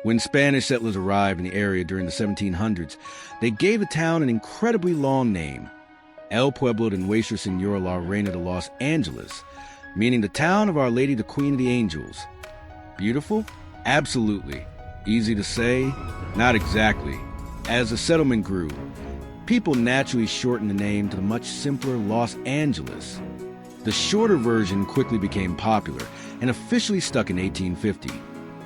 When Spanish settlers arrived in the area during the 1700s, they gave the town an incredibly long name, El Pueblo de Nuestra Señora la Reina de Los Angeles, meaning the town of Our Lady the Queen of the Angels. Beautiful? Absolutely. Easy to say? Not exactly. As the settlement grew, people naturally shortened the name to the much simpler Los Angeles. The shorter version quickly became popular and officially stuck in 1850,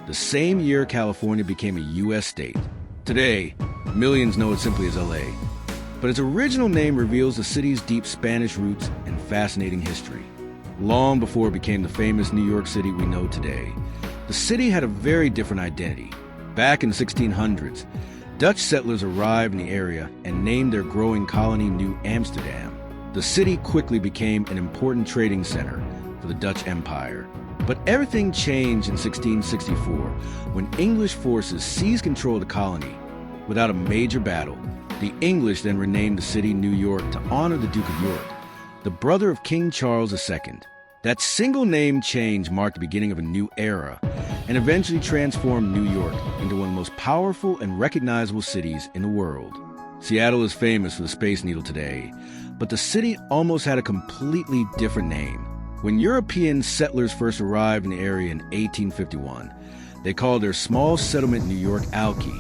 the same year California became a U.S. state. Today, millions know it simply as L.A., but its original name reveals the city's deep Spanish roots and fascinating history. Long before it became the famous New York City we know today, the city had a very different identity. Back in the 1600s, Dutch settlers arrived in the area and named their growing colony New Amsterdam. The city quickly became an important trading center for the Dutch Empire. But everything changed in 1664 when English forces seized control of the colony. Without a major battle, the English then renamed the city New York to honor the Duke of York, the brother of King Charles II. That single name change marked the beginning of a new era and eventually transformed New York into one of the most powerful and recognizable cities in the world. Seattle is famous for the Space Needle today, but the city almost had a completely different name. When European settlers first arrived in the area in 1851, they called their small settlement New York Alki.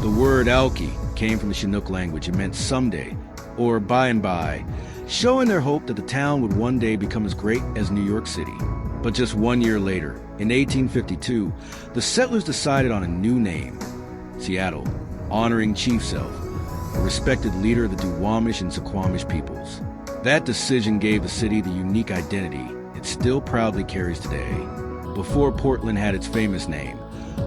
The word Alki came from the Chinook language. It meant someday, or by and by, showing their hope that the town would one day become as great as New York City. But just 1 year later, in 1852, the settlers decided on a new name, Seattle, honoring Chief Sealth, a respected leader of the Duwamish and Suquamish peoples. That decision gave the city the unique identity it still proudly carries today. Before Portland had its famous name,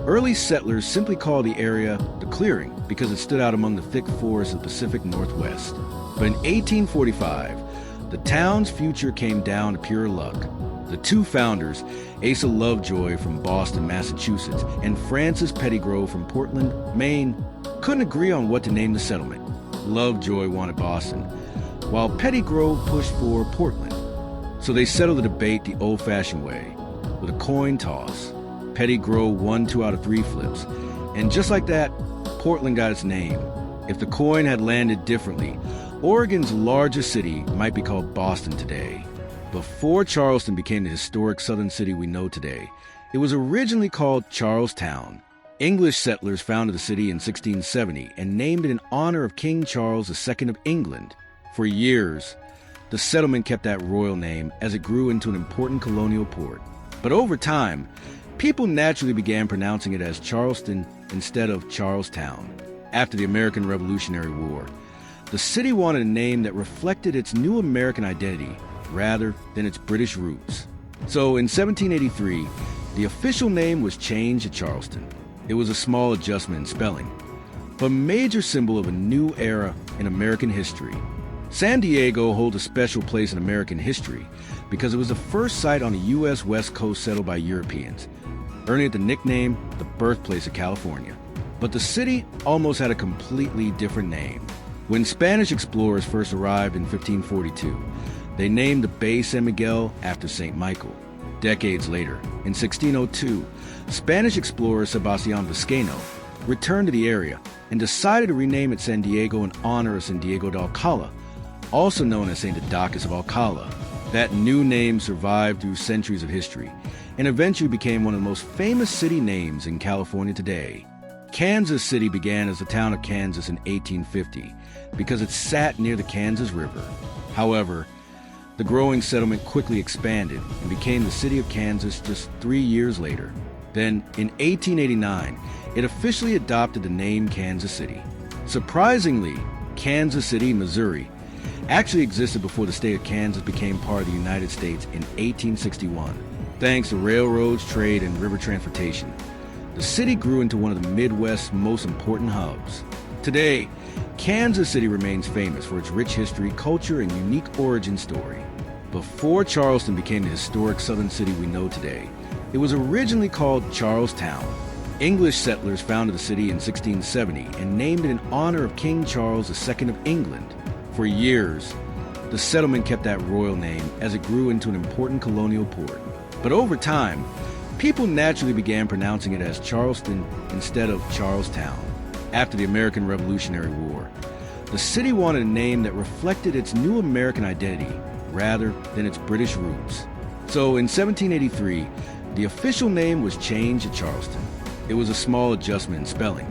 early settlers simply called the area the Clearing because it stood out among the thick forests of the Pacific Northwest. But in 1845, the town's future came down to pure luck. The two founders, Asa Lovejoy from Boston, Massachusetts, and Francis Pettigrew from Portland, Maine, couldn't agree on what to name the settlement. Lovejoy wanted Boston, while Pettigrew pushed for Portland. So they settled the debate the old-fashioned way, with a coin toss. Pettigrew won 2 out of 3 flips, and just like that, Portland got its name. If the coin had landed differently, Oregon's largest city might be called Boston today. Before Charleston became the historic southern city we know today, it was originally called Charlestown. English settlers founded the city in 1670 and named it in honor of King Charles II of England. For years, the settlement kept that royal name as it grew into an important colonial port. But over time, people naturally began pronouncing it as Charleston instead of Charlestown. After the American Revolutionary War, the city wanted a name that reflected its new American identity rather than its British roots. So in 1783, the official name was changed to Charleston. It was a small adjustment in spelling, but a major symbol of a new era in American history. San Diego holds a special place in American history because it was the first site on the U.S. West Coast settled by Europeans, earning it the nickname the birthplace of California. But the city almost had a completely different name. When Spanish explorers first arrived in 1542, they named the Bay San Miguel after St. Michael. Decades later, in 1602, Spanish explorer Sebastián Vizcaíno returned to the area and decided to rename it San Diego in honor of San Diego de Alcala, also known as St. Didacus of Alcala. That new name survived through centuries of history and eventually became one of the most famous city names in California today. Kansas City began as the town of Kansas in 1850 because it sat near the Kansas River. However, the growing settlement quickly expanded and became the city of Kansas just 3 years later. Then, in 1889, it officially adopted the name Kansas City. Surprisingly, Kansas City, Missouri, actually existed before the state of Kansas became part of the United States in 1861. Thanks to railroads, trade, and river transportation, the city grew into one of the Midwest's most important hubs. Today, Kansas City remains famous for its rich history, culture, and unique origin story. Before Charleston became the historic southern city we know today, it was originally called Charlestown. English settlers founded the city in 1670 and named it in honor of King Charles II of England. For years, the settlement kept that royal name as it grew into an important colonial port. But over time, People naturally began pronouncing it as Charleston instead of Charlestown after the American Revolutionary War. The city wanted a name that reflected its new American identity rather than its British roots. So in 1783, the official name was changed to Charleston. It was a small adjustment in spelling,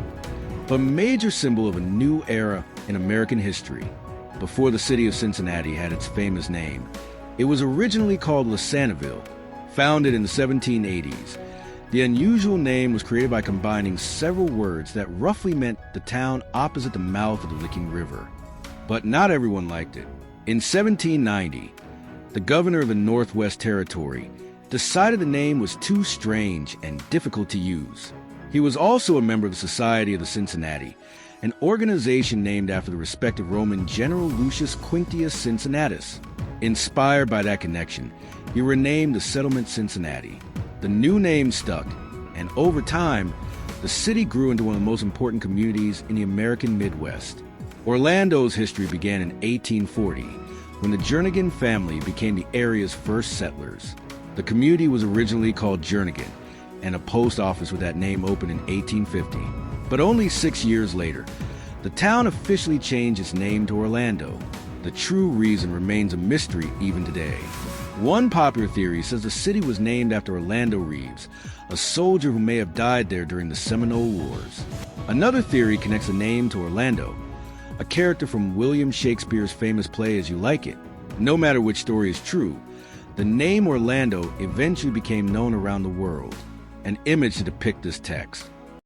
but a major symbol of a new era in American history. Before the city of Cincinnati had its famous name, it was originally called Louisville, founded in the 1780s. The unusual name was created by combining several words that roughly meant the town opposite the mouth of the Licking River. But not everyone liked it. In 1790, the governor of the Northwest Territory decided the name was too strange and difficult to use. He was also a member of the Society of the Cincinnati, an organization named after the respected Roman general Lucius Quintius Cincinnatus. Inspired by that connection, he renamed the settlement Cincinnati. The new name stuck, and over time, the city grew into one of the most important communities in the American Midwest. Orlando's history began in 1840, when the Jernigan family became the area's first settlers. The community was originally called Jernigan, and a post office with that name opened in 1850. But only 6 years later, the town officially changed its name to Orlando. The true reason remains a mystery even today. One popular theory says the city was named after Orlando Reeves, a soldier who may have died there during the Seminole Wars. Another theory connects the name to Orlando, a character from William Shakespeare's famous play As You Like It. No matter which story is true, the name Orlando eventually became known around the world, an image to depict this text.